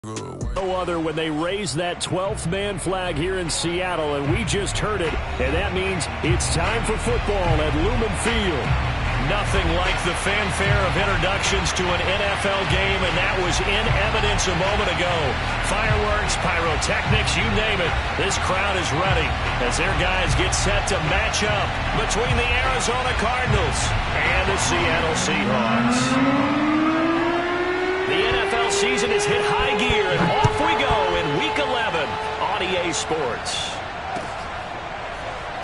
No other when they raise that 12th man flag here in Seattle, and we just heard it, and that means it's time for football at Lumen Field. Nothing like the fanfare of introductions to an NFL game, and that was in evidence a moment ago. Fireworks, pyrotechnics, you name it. This crowd is ready as their guys get set to match up between the Arizona Cardinals and the Seattle Seahawks. The NFL season has hit high gear, and off we go in Week 11 on EA Sports.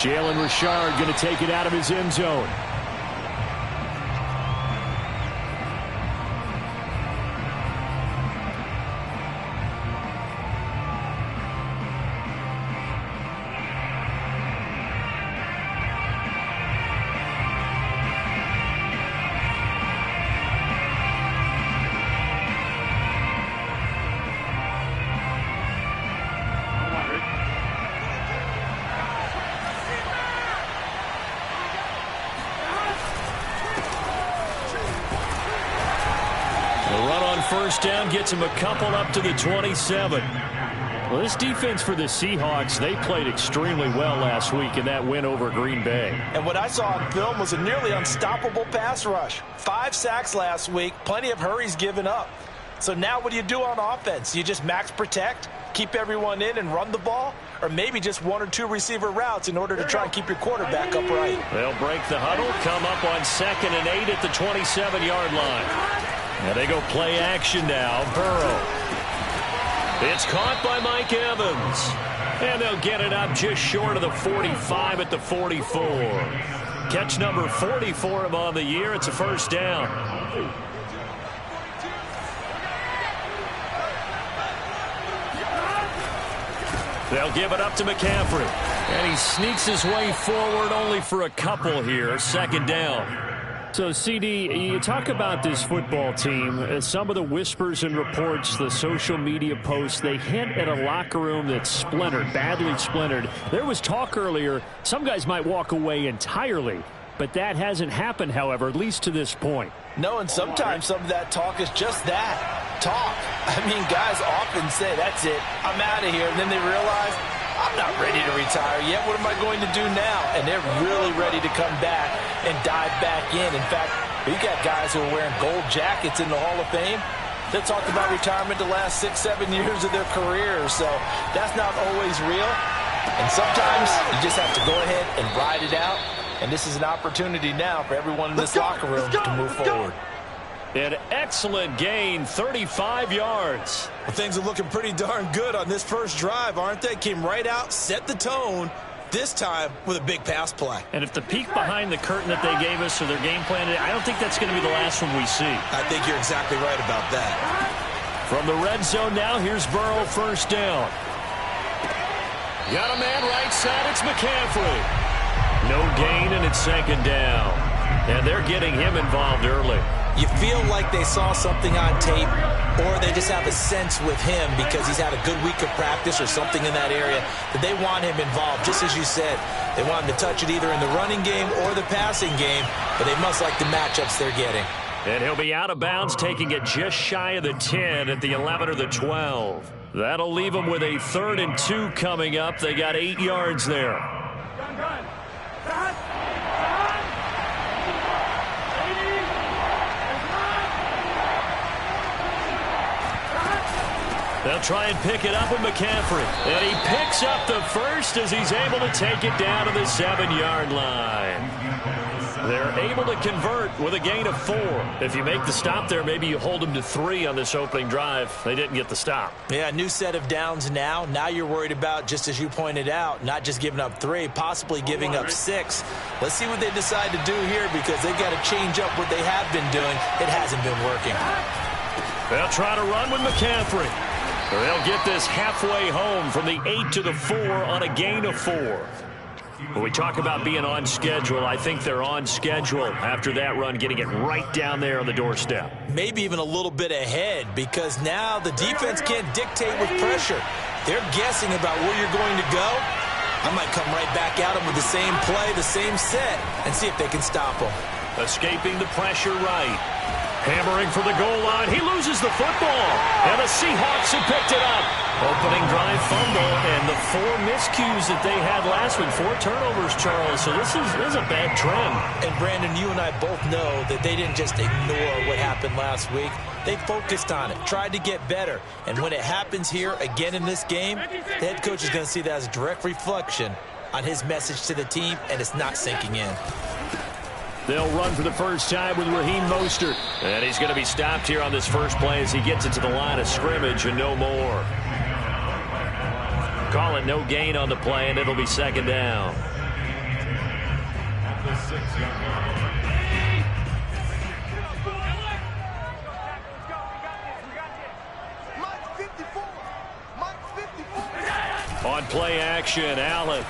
Jalen Richard going to take it out of his end zone. First down gets him a couple up to the 27. Well, this defense for the Seahawks, they played extremely well last week in that win over Green Bay. And what I saw on film was a nearly unstoppable pass rush. 5 sacks last week, plenty of hurries given up. So now what do you do on offense? You just max protect, keep everyone in and run the ball? Or maybe just 1 or 2 receiver routes in order to try and keep your quarterback upright? They'll break the huddle, come up on 2nd and 8 at the 27-yard line. And they go play action now. Burrow. It's caught by Mike Evans. And they'll get it up just short of the 45 at the 44. Catch number 40 for him on the year. It's a first down. They'll give it up to McCaffrey. And he sneaks his way forward only for a couple here. 2nd down. So, CD, you talk about this football team. Some of the whispers and reports, the social media posts, they hint at a locker room that's splintered, badly splintered. There was talk earlier, some guys might walk away entirely. But that hasn't happened, however, at least to this point. No, and sometimes some of that talk is just that, talk. I mean, guys often say, that's it, I'm out of here. And then they realize, I'm not ready to retire yet. What am I going to do now? And they're really ready to come back and dive back in. In fact, we got guys who are wearing gold jackets in the Hall of Fame that talked about retirement the last 6-7 years of their careers. So that's not always real. And sometimes you just have to go ahead and ride it out. And this is an opportunity now for everyone in this locker room to move forward. An excellent gain, 35 yards. Well, things are looking pretty darn good on this first drive, aren't they? Came right out, set the tone, this time with a big pass play. And if the peek behind the curtain that they gave us or their game plan, I don't think that's going to be the last one we see. I think you're exactly right about that. From the red zone now, here's Burrow, first down. Got a man right side, it's McCaffrey. No gain, and it's 2nd down. And they're getting him involved early. You feel like they saw something on tape, or they just have a sense with him because he's had a good week of practice or something in that area that they want him involved. Just as you said, they want him to touch it either in the running game or the passing game, but they must like the matchups they're getting. And he'll be out of bounds, taking it just shy of the 10 at the 11 or the 12. That'll leave them with a 3rd and 2 coming up. They got 8 yards there. They'll try and pick it up with McCaffrey. And he picks up the first as he's able to take it down to the 7-yard line. They're able to convert with a gain of 4. If you make the stop there, maybe you hold them to 3 on this opening drive. They didn't get the stop. Yeah, new set of downs now. Now you're worried about, just as you pointed out, not just giving up 3, possibly giving up 6. Let's see what they decide to do here because they've got to change up what they have been doing. It hasn't been working. They'll try to run with McCaffrey. They'll get this halfway home from the 8 to the 4 on a gain of 4. When we talk about being on schedule, I think they're on schedule after that run, getting it right down there on the doorstep. Maybe even a little bit ahead because now the defense can't dictate with pressure. They're guessing about where you're going to go. I might come right back at them with the same play, the same set, and see if they can stop them. Escaping the pressure right. Hammering for the goal line. He loses the football. And the Seahawks have picked it up. Opening drive fumble and the 4 miscues that they had last week. 4 turnovers, Charles. So this is a bad trend. And, Brandon, you and I both know that they didn't just ignore what happened last week. They focused on it, tried to get better. And when it happens here again in this game, the head coach is going to see that as a direct reflection on his message to the team, and it's not sinking in. They'll run for the first time with Raheem Mostert. And he's going to be stopped here on this first play as he gets it to the line of scrimmage and no more. Call it no gain on the play, and it'll be second down. On play action, Allen.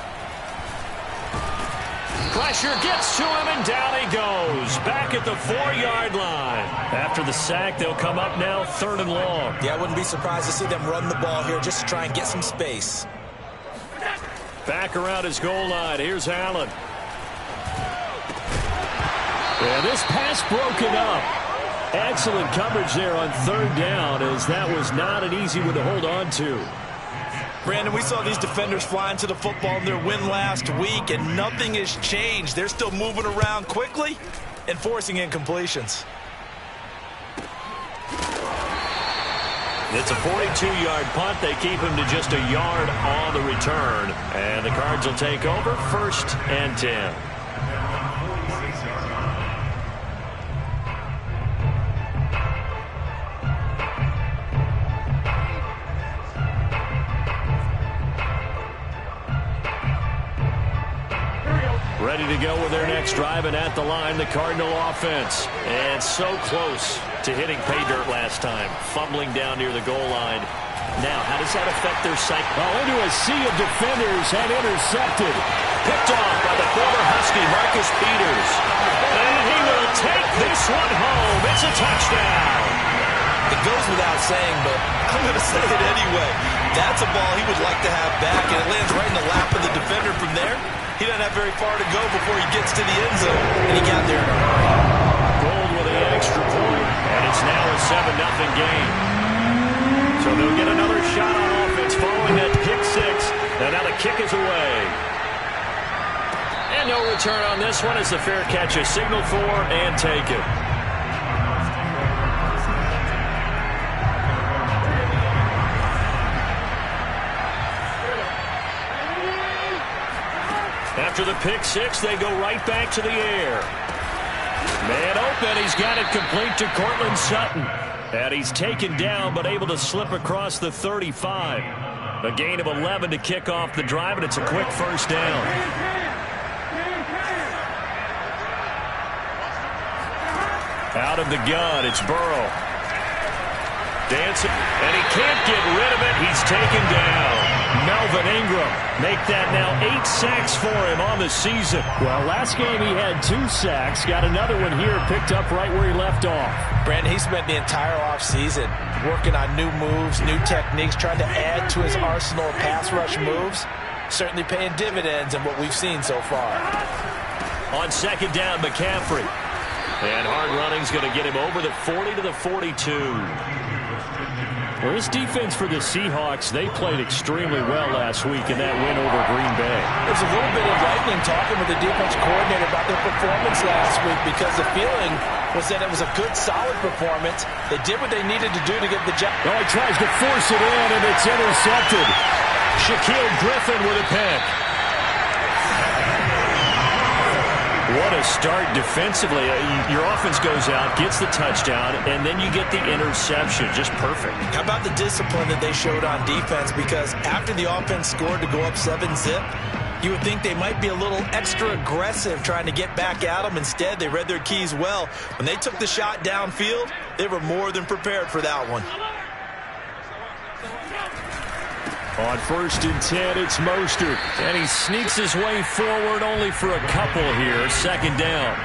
Pressure gets to him, and down he goes. Back at the 4-yard line. After the sack, they'll come up now 3rd and long. Yeah, I wouldn't be surprised to see them run the ball here just to try and get some space. Back around his goal line. Here's Allen. Yeah, this pass broken up. Excellent coverage there on 3rd down, as that was not an easy one to hold on to. Brandon, we saw these defenders flying to the football in their win last week, and nothing has changed. They're still moving around quickly and forcing incompletions. It's a 42-yard punt. They keep him to just a yard on the return. And the Cards will take over 1st and 10. Ready to go with their next drive, and at the line, the Cardinal offense. And so close to hitting pay dirt last time, fumbling down near the goal line. Now, how does that affect their psyche? Well, into a sea of defenders and intercepted. Picked off by the former Husky, Marcus Peters. And he will take this one home. It's a touchdown. It goes without saying, but I'm going to say it anyway. That's a ball he would like to have back, and it lands right in the lap of the defender from there. He doesn't have very far to go before he gets to the end zone, and he got there in a hurry. Gold with an extra point, and it's now a 7-0 game. So they'll get another shot on offense following that pick 6, and now the kick is away. And no return on this one as the fair catch is signaled for and taken. After the pick 6, they go right back to the air. Man open, he's got it complete to Cortland Sutton. And he's taken down, but able to slip across the 35. A gain of 11 to kick off the drive, and it's a quick first down. Out of the gun, it's Burrow. Dancing, and he can't get rid of it. He's taken down. Melvin Ingram make that now 8 sacks for him on the season. Well, last game he had 2 sacks. Got another one here picked up right where he left off. Brandon, he spent the entire offseason working on new moves, new techniques, trying to add to his arsenal of pass rush moves. Certainly paying dividends in what we've seen so far. On second down, McCaffrey. And hard running's going to get him over the 40 to the 42. Well, this defense for the Seahawks, they played extremely well last week in that win over Green Bay. There's a little bit of lightning talking with the defense coordinator about their performance last week, because the feeling was that it was a good, solid performance. They did what they needed to do to get the job. Oh, he tries to force it in, and it's intercepted. Shaquille Griffin with a pick. What a start defensively. Your offense goes out, gets the touchdown, and then you get the interception. Just perfect. How about the discipline that they showed on defense? Because after the offense scored to go up 7-zip, you would think they might be a little extra aggressive trying to get back at them. Instead, they read their keys well. When they took the shot downfield, they were more than prepared for that one. On 1st and 10, it's Mostert. And he sneaks his way forward only for a couple here. Second down.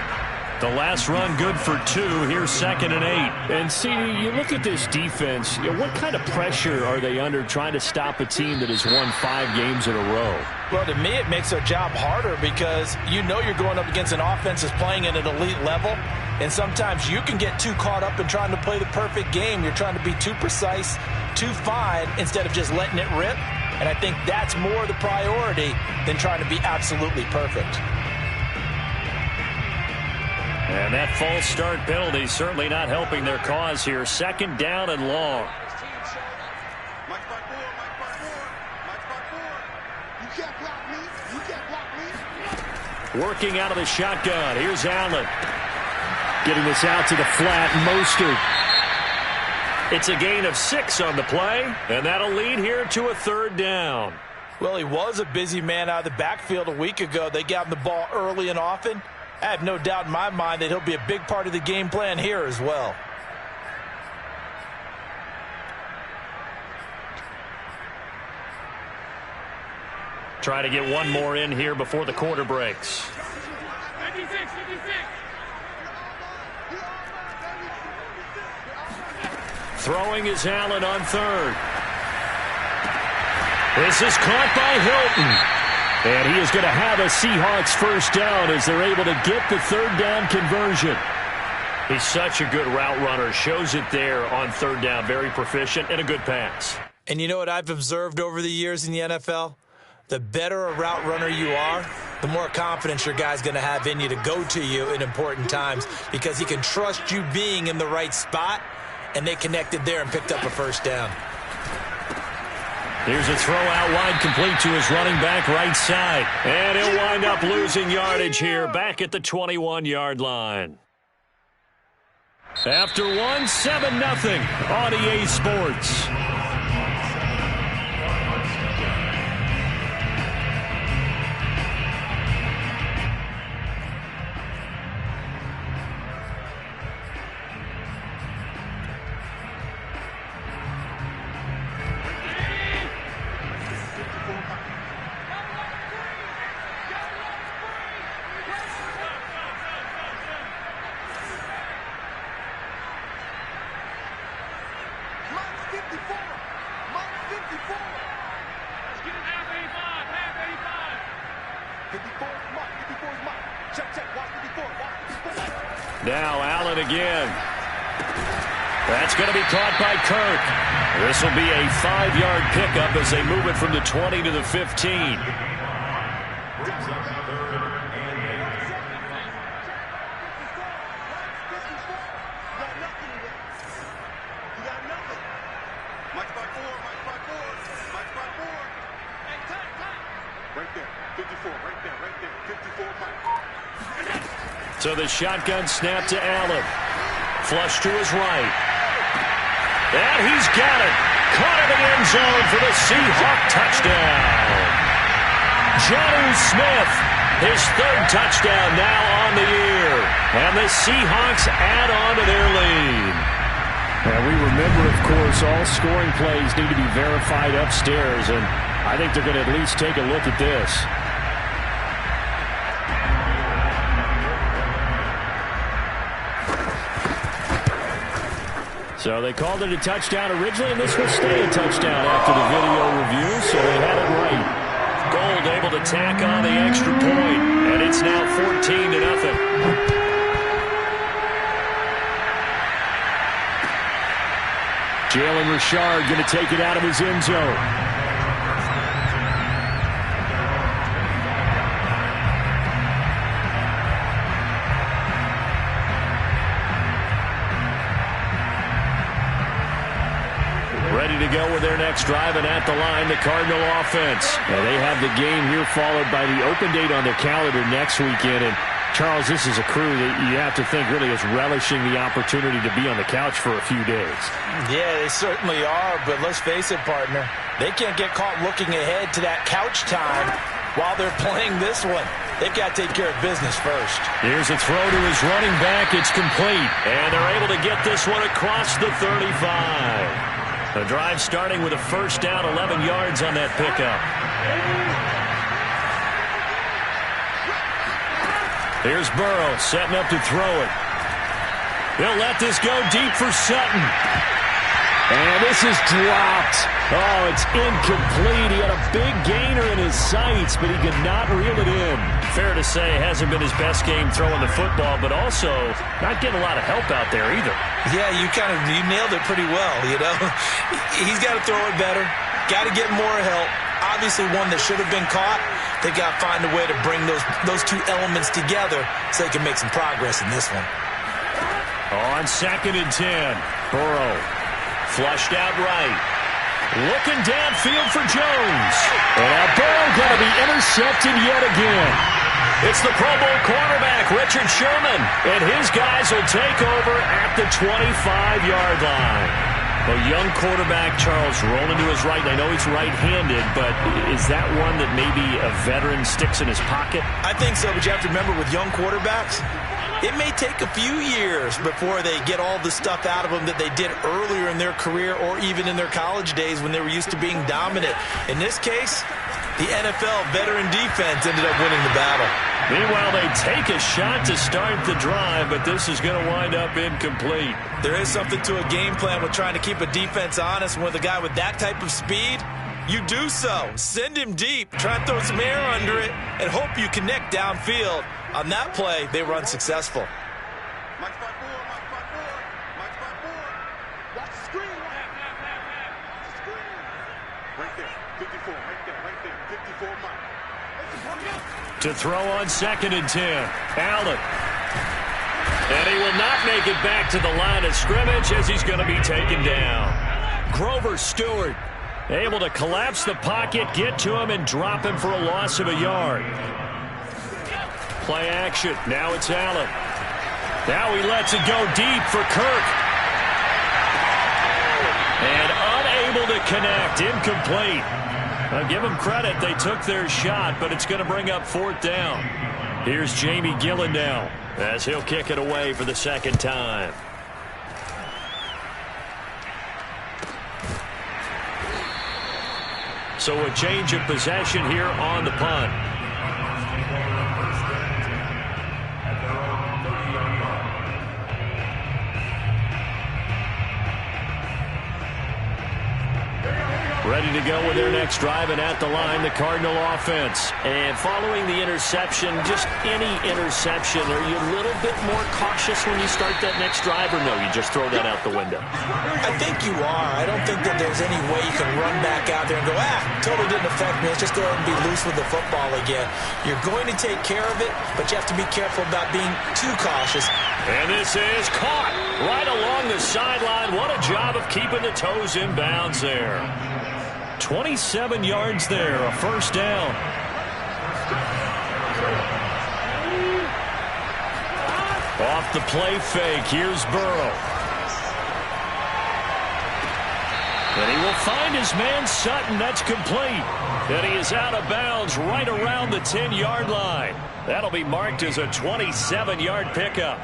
The last run good for 2. Here's 2nd and 8. And, CD, you look at this defense. What kind of pressure are they under trying to stop a team that has won 5 games in a row? Well, to me, it makes their job harder, because you know you're going up against an offense that's playing at an elite level. And sometimes you can get too caught up in trying to play the perfect game. You're trying to be too precise, too fine, instead of just letting it rip. And I think that's more the priority than trying to be absolutely perfect. And that false start penalty certainly not helping their cause here. Second down and long. Working out of the shotgun. Here's Allen. Getting this out to the flat. Mostert. It's a gain of 6 on the play, and that'll lead here to a third down. Well, he was a busy man out of the backfield a week ago. They got him the ball early and often. I have no doubt in my mind that he'll be a big part of the game plan here as well. Try to get one more in here before the quarter breaks. 56. Throwing is Allen on third. This is caught by Hilton. And he is going to have a Seahawks first down as they're able to get the third down conversion. He's such a good route runner. Shows it there on third down. Very proficient and a good pass. And you know what I've observed over the years in the NFL? The better a route runner you are, the more confidence your guy's going to have in you to go to you in important times because he can trust you being in the right spot, and they connected there and picked up a first down. Here's a throw out wide, complete to his running back right side. And he'll wind up losing yardage here back at the 21-yard line. After one, 7-0 on EA Sports. Now Allen again. That's going to be caught by Kirk. This will be a 5-yard pickup as they move it from the 20 to the 15. So the shotgun snap to Allen. Flush to his right. And he's got it. Caught in the end zone for the Seahawk touchdown. Jonnu Smith, his third touchdown now on the year. And the Seahawks add on to their lead. And we remember, of course, all scoring plays need to be verified upstairs. And I think they're going to at least take a look at this. So they called it a touchdown originally, and this will stay a touchdown after the video review, so they had it right. Gold able to tack on the extra point, and it's now 14-0. Jalen Richard going to take it out of his end zone. Ready to go with their next drive, and at the line, the Cardinal offense. Now they have the game here followed by the open date on their calendar next weekend. And, Charles, this is a crew that you have to think really is relishing the opportunity to be on the couch for a few days. Yeah, they certainly are, but let's face it, partner. They can't get caught looking ahead to that couch time while they're playing this one. They've got to take care of business first. Here's a throw to his running back. It's complete. And they're able to get this one across the 35. The drive starting with a first down, 11 yards on that pickup. Here's Burrow setting up to throw it. He'll let this go deep for Sutton. And this is dropped. Oh, it's incomplete. He had a big gainer in his sights, but he could not reel it in. Fair to say, it hasn't been his best game throwing the football, but also not getting a lot of help out there either. Yeah, you nailed it pretty well, you know. He's got to throw it better. Got to get more help. Obviously one that should have been caught. They got to find a way to bring those two elements together so they can make some progress in this one. On 2nd and 10, Burrow flushed out right. Looking downfield for Jones. And now Burrow going to be intercepted yet again. It's the Pro Bowl quarterback, Richard Sherman, and his guys will take over at the 25-yard line. A young quarterback, Charles, rolling to his right. I know he's right-handed, but is that one that maybe a veteran sticks in his pocket? I think so, but you have to remember with young quarterbacks, it may take a few years before they get all the stuff out of them that they did earlier in their career or even in their college days when they were used to being dominant. In this case, the NFL veteran defense ended up winning the battle. Meanwhile, they take a shot to start the drive, but this is going to wind up incomplete. There is something to a game plan with trying to keep a defense honest. With a guy with that type of speed, you do so. Send him deep, try and throw some air under it, and hope you connect downfield. On that play, they were unsuccessful. Watch my board. Watch my board. Watch the screen. Right there. 54. Right there. 54 Mike. To throw on 2nd and 10. Allen. And he will not make it back to the line of scrimmage as he's going to be taken down. Grover Stewart able to collapse the pocket, get to him, and drop him for a loss of a yard. Play action. Now it's Allen. Now he lets it go deep for Kirk. And unable to connect. Incomplete. I'll give them credit. They took their shot, but it's going to bring up 4th down. Here's Jamie Gillen now as he'll kick it away for the 2nd time. So a change of possession here on the punt. Ready to go with their next drive, and at the line, the Cardinal offense. And following the interception, just any interception, are you a little bit more cautious when you start that next drive, or no, you just throw that out the window? I think you are. I don't think that there's any way you can run back out there and go, totally didn't affect me. Let's just go ahead and be loose with the football again. You're going to take care of it, but you have to be careful about being too cautious. And this is caught right along the sideline. What a job of keeping the toes in bounds there. 27 yards there, a 1st down. Off the play fake, here's Burrow. And he will find his man Sutton. That's complete. And he is out of bounds right around the 10-yard line. That'll be marked as a 27-yard pickup.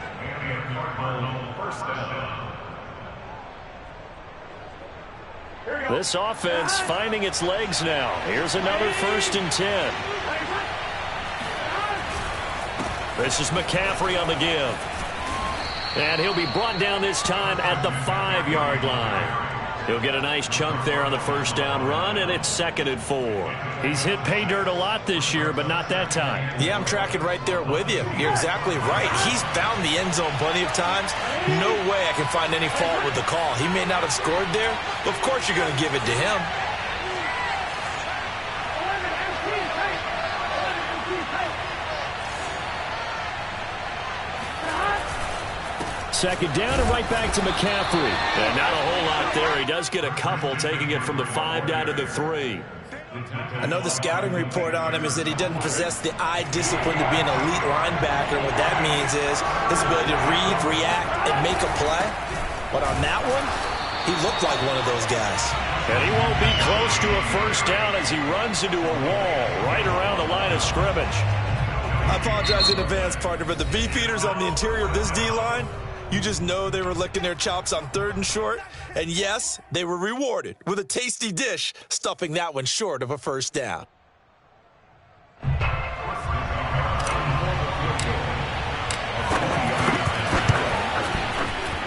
This offense finding its legs now. Here's another 1st and 10. This is McCaffrey on the give. And he'll be brought down this time at the 5-yard line. He'll get a nice chunk there on the 1st down run, and it's 2nd and 4. He's hit pay dirt a lot this year, but not that time. Yeah, I'm tracking right there with you. You're exactly right. He's found the end zone plenty of times. No way I can find any fault with the call. He may not have scored there, but of course you're going to give it to him. Second down and right back to McCaffrey. And not a whole lot there. He does get a couple, taking it from the 5 down to the 3. Another scouting report on him is that he doesn't possess the eye discipline to be an elite linebacker. And what that means is his ability to read, react, and make a play. But on that one, he looked like one of those guys. And he won't be close to a 1st down as he runs into a wall right around the line of scrimmage. I apologize in advance, partner, but the beefeaters on the interior of this D-line, you just know they were licking their chops on 3rd and short. And yes, they were rewarded with a tasty dish, stuffing that one short of a 1st down.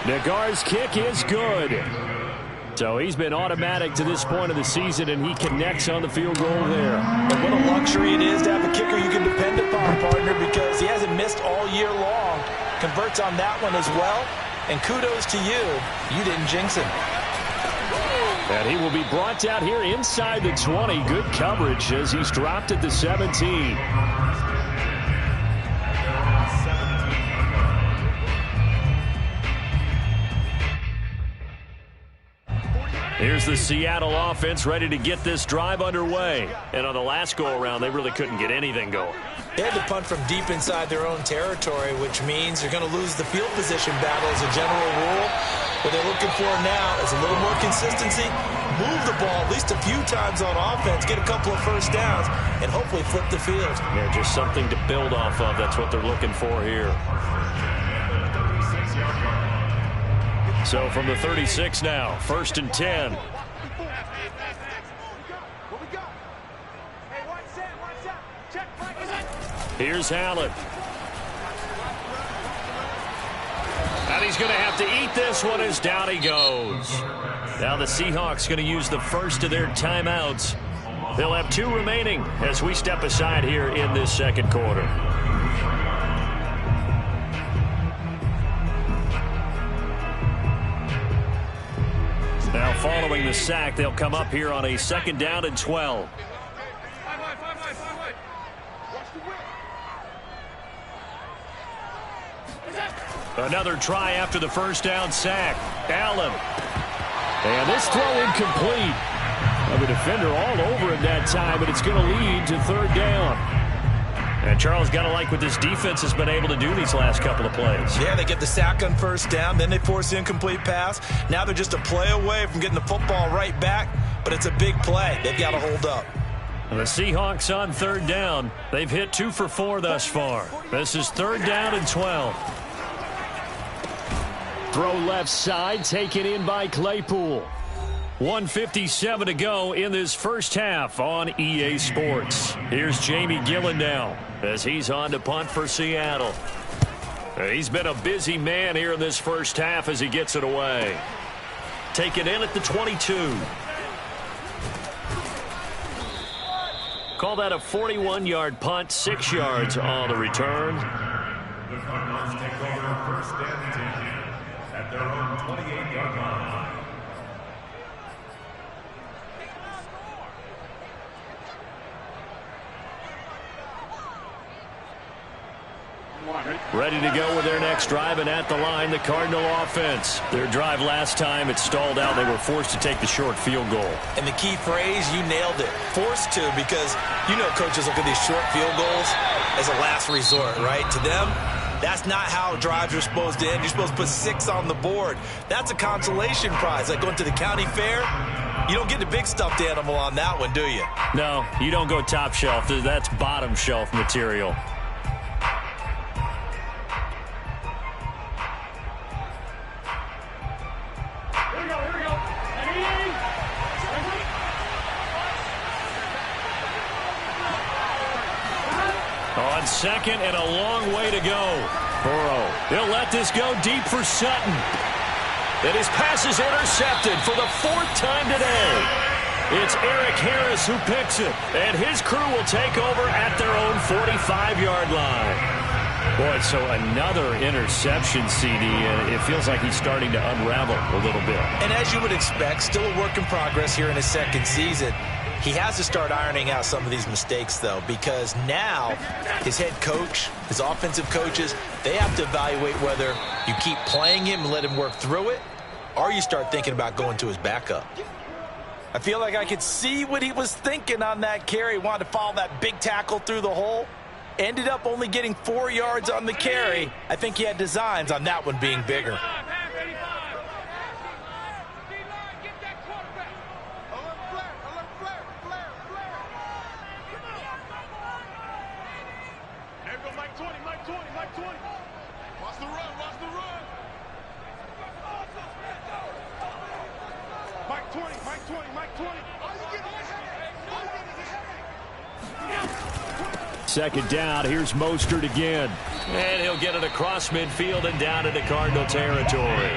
Nagar's kick is good. So he's been automatic to this point of the season, and he connects on the field goal there. And what a luxury it is to have a kicker you can depend upon, partner, because he hasn't missed all year long. Converts on that one as well. And kudos to you. You didn't jinx him. And he will be brought down here inside the 20. Good coverage as he's dropped at the 17. Here's the Seattle offense ready to get this drive underway. And on the last go-around, they really couldn't get anything going. They had to punt from deep inside their own territory, which means you're going to lose the field position battle as a general rule. What they're looking for now is a little more consistency, move the ball at least a few times on offense, get a couple of first downs, and hopefully flip the field. Yeah, just something to build off of. That's what they're looking for here. So from the 36 now, 1st and 10. Here's Allen. And he's going to have to eat this one as down he goes. Now the Seahawks going to use the first of their timeouts. They'll have 2 remaining as we step aside here in this second quarter. Now following the sack, they'll come up here on a 2nd down and 12. Another try after the first down sack. Allen. And this throw incomplete. Well, the defender all over it that time, but it's going to lead to 3rd down. And Charles, got to like what this defense has been able to do these last couple of plays. Yeah, they get the sack on 1st down, then they force the incomplete pass. Now they're just a play away from getting the football right back, but it's a big play. They've got to hold up. And the Seahawks on 3rd down. They've hit 2 for 4 thus far. This is 3rd down and 12. Throw left side, taken in by Claypool. 1:57 to go in this first half on EA Sports. Here's Jamie Gillen now as he's on to punt for Seattle. He's been a busy man here in this first half as he gets it away. Taken in at the 22. Call that a 41-yard punt, 6 yards on the return. The Cardinals take over 1st and 10 at their own 28-yard line. Ready to go with their next drive, and at the line, the Cardinal offense. Their drive last time, it stalled out. They were forced to take the short field goal. And the key phrase, you nailed it. Forced to, because you know coaches look at these short field goals as a last resort, right? To them, that's not how drives are supposed to end. You're supposed to put 6 on the board. That's a consolation prize. Like going to the county fair, you don't get the big stuffed animal on that one, do you? No, you don't go top shelf. That's bottom shelf material. On 2nd and a long way to go. Burrow, he'll let this go deep for Sutton. And his pass is intercepted for the 4th time today. It's Eric Harris who picks it, and his crew will take over at their own 45-yard line. Boy, so another interception, CD, and it feels like he's starting to unravel a little bit. And as you would expect, still a work in progress here in his 2nd season. He has to start ironing out some of these mistakes, though, because now his head coach, his offensive coaches, they have to evaluate whether you keep playing him and let him work through it, or you start thinking about going to his backup. I feel like I could see what he was thinking on that carry. Wanted to follow that big tackle through the hole. Ended up only getting 4 yards on the carry. I think he had designs on that one being bigger. Second down, here's Mostert again. And he'll get it across midfield and down into Cardinal territory.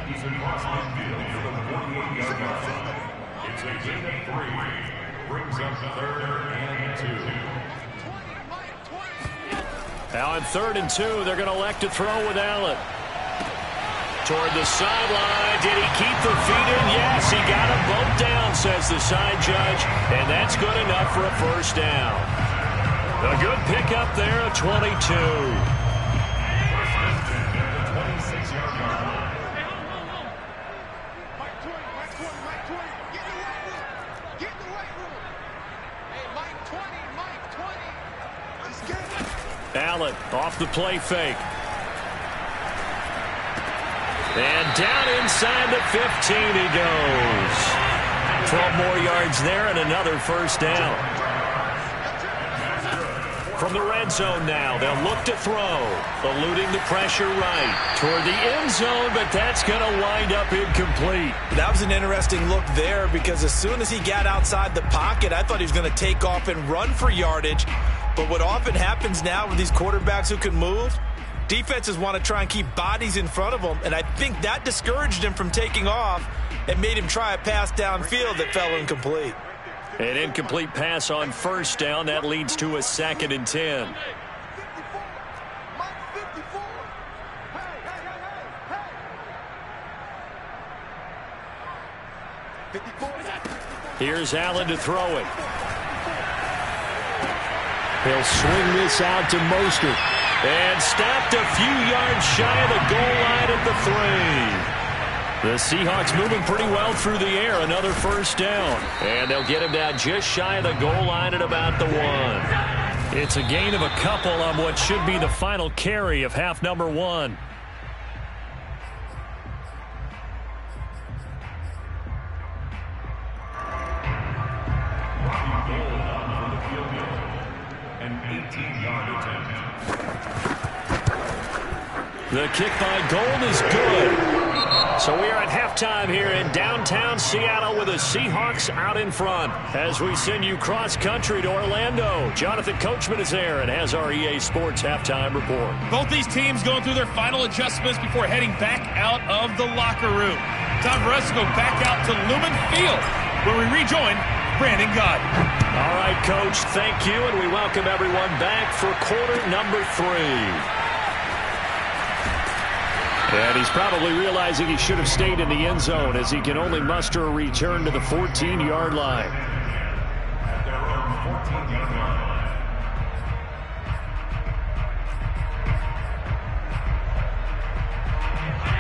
He's across midfield. a gain of 3. Brings up 3rd and 2. Now on 3rd and 2, they're going to elect to throw with Allen. Toward the sideline. Did he keep the feet in? Yes, he got them both down, says the side judge. And that's good enough for a first down. A good pickup there at 22. Allen off the play fake. And down inside the 15 he goes. 12 more yards there and another first down. From the red zone now, they'll look to throw. Eluding the pressure right toward the end zone, but that's going to wind up incomplete. That was an interesting look there because as soon as he got outside the pocket, I thought he was going to take off and run for yardage. But what often happens now with these quarterbacks who can move, defenses want to try and keep bodies in front of them, and I think that discouraged him from taking off and made him try a pass downfield that fell incomplete. An incomplete pass on first down. That leads to a 2nd and 10. Here's Allen to throw it. He'll swing this out to Mostert. And stopped a few yards shy of the goal line at the 3. The Seahawks moving pretty well through the air. Another first down. And they'll get him down just shy of the goal line at about the 1. It's a gain of a couple on what should be the final carry of half number 1. The kick by Gold is good. So we are at halftime here in downtown Seattle with the Seahawks out in front. As we send you cross-country to Orlando, Jonathan Coachman is there and has our EA Sports halftime report. Both these teams going through their final adjustments before heading back out of the locker room. Time for us to go back out to Lumen Field, where we rejoin Brandon Gott. All right, Coach, thank you, and we welcome everyone back for quarter number 3. And he's probably realizing he should have stayed in the end zone as he can only muster a return to the 14-yard line. At their own 14-yard line.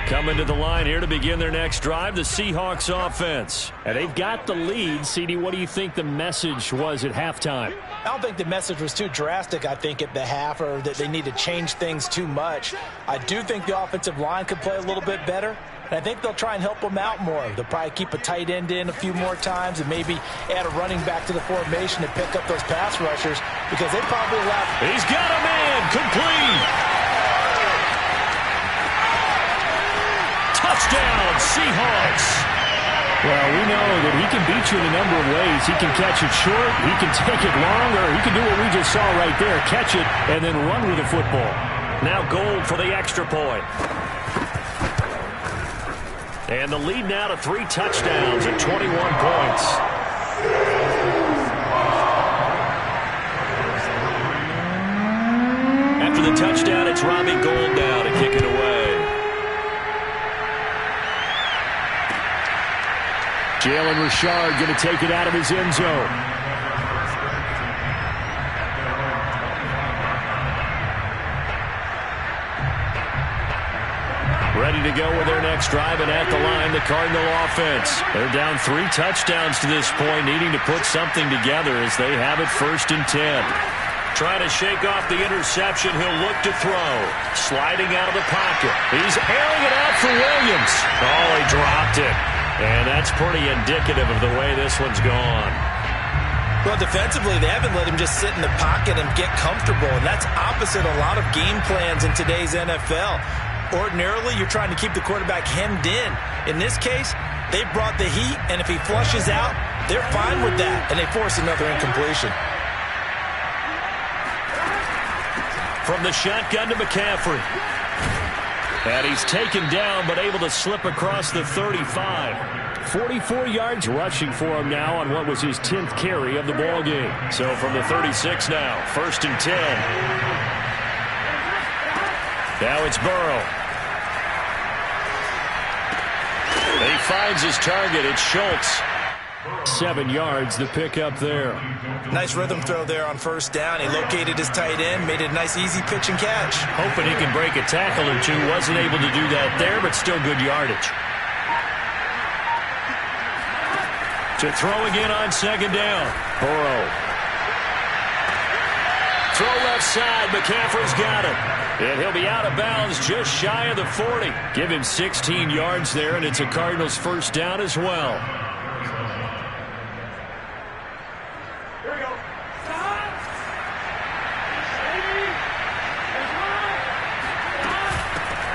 Coming to the line here to begin their next drive, the Seahawks offense. And they've got the lead. CD, what do you think the message was at halftime? I don't think the message was too drastic, I think, at the half, or that they need to change things too much. I do think the offensive line could play a little bit better, and I think they'll try and help them out more. They'll probably keep a tight end in a few more times and maybe add a running back to the formation to pick up those pass rushers because they probably left. He's got a man, complete. Touchdown, Seahawks. Well, we know that he can beat you in a number of ways. He can catch it short, he can take it long, or he can do what we just saw right there, catch it and then run with the football. Now Gold for the extra point. And the lead now to 3 touchdowns at 21 points. After the touchdown, it's Robbie Gold now to kick it away. Jalen Richard going to take it out of his end zone. Ready to go with their next drive, and at the line, the Cardinal offense. They're down 3 touchdowns to this point, needing to put something together as they have it 1st and 10. Trying to shake off the interception, he'll look to throw. Sliding out of the pocket. He's airing it out for Williams. Oh, he dropped it. And that's pretty indicative of the way this one's gone. Well, defensively, they haven't let him just sit in the pocket and get comfortable, and that's opposite a lot of game plans in today's NFL. Ordinarily, you're trying to keep the quarterback hemmed in. In this case, they brought the heat, and if he flushes out, they're fine with that, and they force another incompletion. From the shotgun to McCaffrey. And he's taken down, but able to slip across the 35. 44 yards rushing for him now on what was his 10th carry of the ball game. So from the 36 now, 1st and 10. Now it's Burrow. And he finds his target. It's Schultz. 7 yards the pick up there. Nice rhythm throw there on 1st down. He located his tight end, made it a nice easy pitch and catch. Hoping he can break a tackle or two. Wasn't able to do that there, but still good yardage. To throw again on 2nd down. Burrow. Throw left side. McCaffrey's got it. And he'll be out of bounds just shy of the 40. Give him 16 yards there, and it's a Cardinals 1st down as well.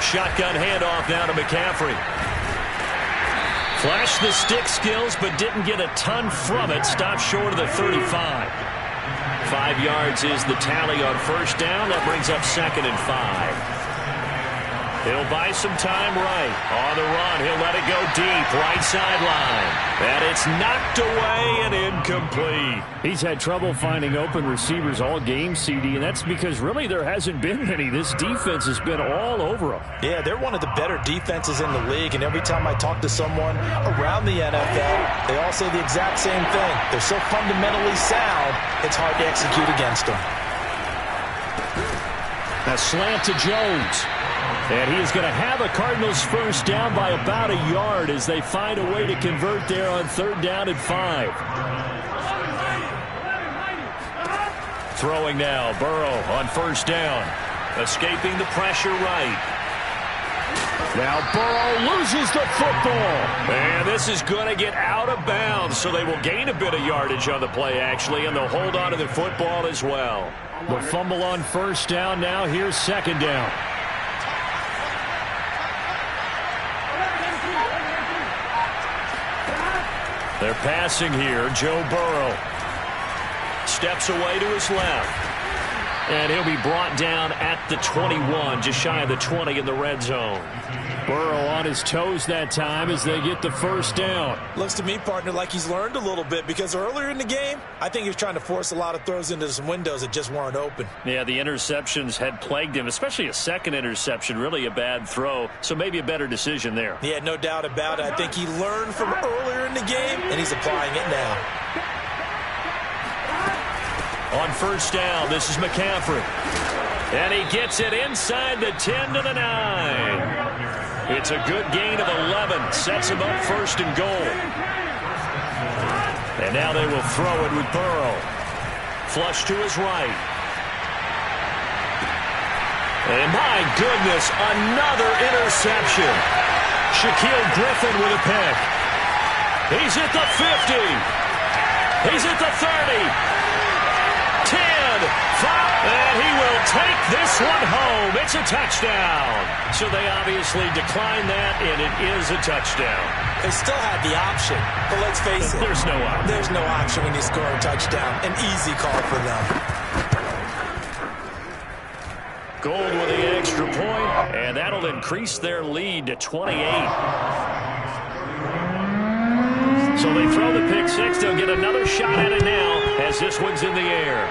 Shotgun handoff now to McCaffrey. Flashed the stick skills, but didn't get a ton from it. Stopped short of the 35. 5 yards is the tally on 1st down. That brings up 2nd and 5. He'll buy some time right. On the run, he'll let it go deep. Right sideline. And it's knocked away and incomplete. He's had trouble finding open receivers all game, CD, and that's because really there hasn't been many. This defense has been all over them. Yeah, they're one of the better defenses in the league, and every time I talk to someone around the NFL, they all say the exact same thing. They're so fundamentally sound, it's hard to execute against them. A slant to Jones. And he is going to have a Cardinals 1st down by about a yard as they find a way to convert there on 3rd down and 5. Throwing now, Burrow on 1st down. Escaping the pressure right. Now Burrow loses the football. And this is going to get out of bounds, so they will gain a bit of yardage on the play, actually, and they'll hold on to the football as well. The fumble on 1st down now. Here's 2nd down. They're passing here. Joe Burrow steps away to his left. And he'll be brought down at the 21, just shy of the 20 in the red zone. Burrow on his toes that time as they get the 1st down. Looks to me, partner, like he's learned a little bit because earlier in the game, I think he was trying to force a lot of throws into some windows that just weren't open. Yeah, the interceptions had plagued him, especially a second interception, really a bad throw. So maybe a better decision there. Yeah, no doubt about it. I think he learned from earlier in the game, and he's applying it now. On 1st down, this is McCaffrey. And he gets it inside the 10 to the 9. It's a good gain of 11. Sets him up 1st and goal. And now they will throw it with Burrow. Flush to his right. And my goodness, another interception. Shaquille Griffin with a pick. He's at the 50. He's at the 30. 10, 5, and he will take this one home. It's a touchdown. So they obviously declined that, and it is a touchdown. They still had the option, but let's face it. There's no option. There's no option when you score a touchdown. An easy call for them. Gold with the extra point, and that'll increase their lead to 28. So they throw the pick six. They'll get another shot at it now as this one's in the air.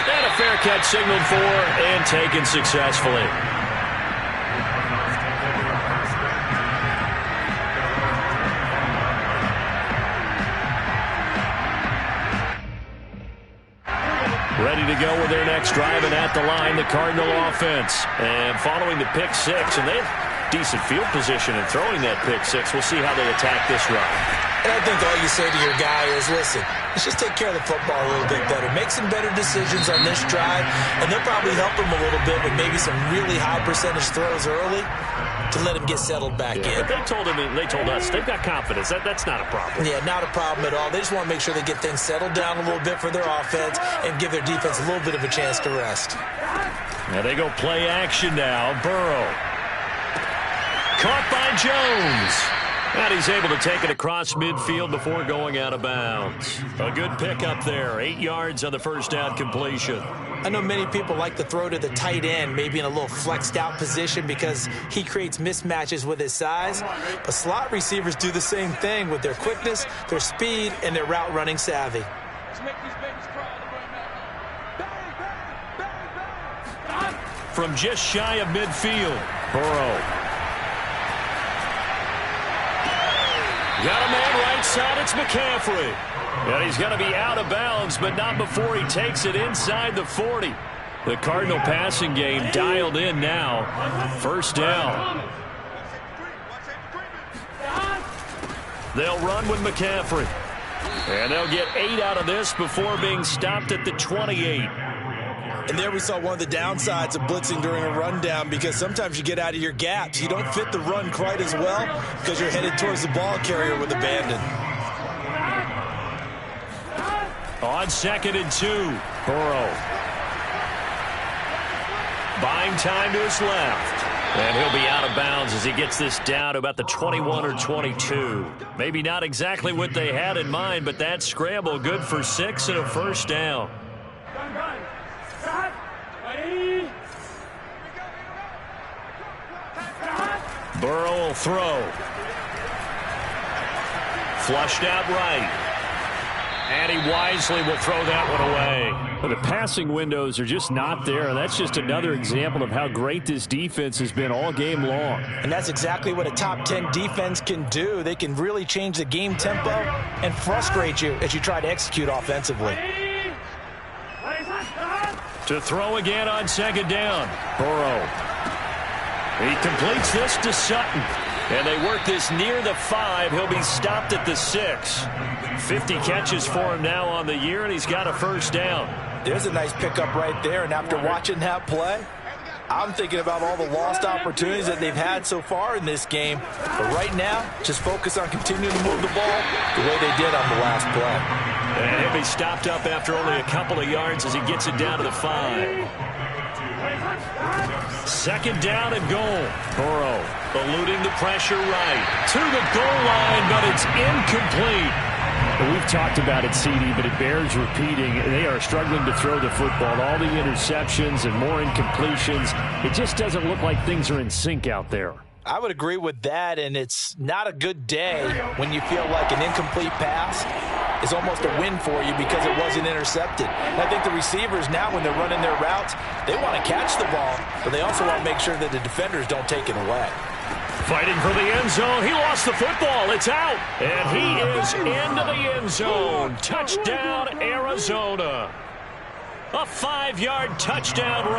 And a fair catch signaled for and taken successfully. Ready to go with their next drive, and at the line, the Cardinal offense. And following the pick six, and they have decent field position in throwing that pick six. We'll see how they attack this run. And I think all you say to your guy is, listen, let's just take care of the football a little bit better. Make some better decisions on this drive, and they'll probably help him a little bit with maybe some really high percentage throws early to let him get settled back in. But they told us, they've got confidence. That's not a problem. Yeah, not a problem at all. They just want to make sure they get things settled down a little bit for their offense and give their defense a little bit of a chance to rest. Now they go play action now. Burrow. Caught by Jones. And he's able to take it across midfield before going out of bounds. A good pickup there. 8 yards on the first down completion. I know many people like to throw to the tight end, maybe in a little flexed out position because he creates mismatches with his size. But slot receivers do the same thing with their quickness, their speed, and their route running savvy. From just shy of midfield, Burrow. Got a man right side, it's McCaffrey. And he's going to be out of bounds, but not before he takes it inside the 40. The Cardinal passing game dialed in now. First down. They'll run with McCaffrey. And they'll get 8 out of this before being stopped at the 28. And there we saw one of the downsides of blitzing during a rundown, because sometimes you get out of your gaps. You don't fit the run quite as well because you're headed towards the ball carrier with abandon. On 2nd and 2, Burrow. Buying time to his left. And he'll be out of bounds as he gets this down to about the 21 or 22. Maybe not exactly what they had in mind, but that scramble good for 6 and a first down. Burrow will throw. Flushed out right. And he wisely will throw that one away. Well, the passing windows are just not there, and that's just another example of how great this defense has been all game long. And that's exactly what a top 10 defense can do. They can really change the game tempo and frustrate you as you try to execute offensively. To throw again on 2nd down. Burrow. He completes this to Sutton. And they work this near the 5. He'll be stopped at the 6. 50 catches for him now on the year, and he's got a first down. There's a nice pickup right there, and after watching that play, I'm thinking about all the lost opportunities that they've had so far in this game. But right now, just focus on continuing to move the ball the way they did on the last play. And he'll be stopped up after only a couple of yards as he gets it down to the 5. 2nd down and goal. Burrow eluding the pressure right to the goal line, but it's incomplete. We've talked about it, CD, but it bears repeating. They are struggling to throw the football. All the interceptions and more incompletions. It just doesn't look like things are in sync out there. I would agree with that, and it's not a good day when you feel like an incomplete pass is almost a win for you because it wasn't intercepted. And I think the receivers now, when they're running their routes, they want to catch the ball, but they also want to make sure that the defenders don't take it away. Fighting for the end zone. He lost the football. It's out. And he is into the end zone. Touchdown, Arizona. A 5-yard touchdown run.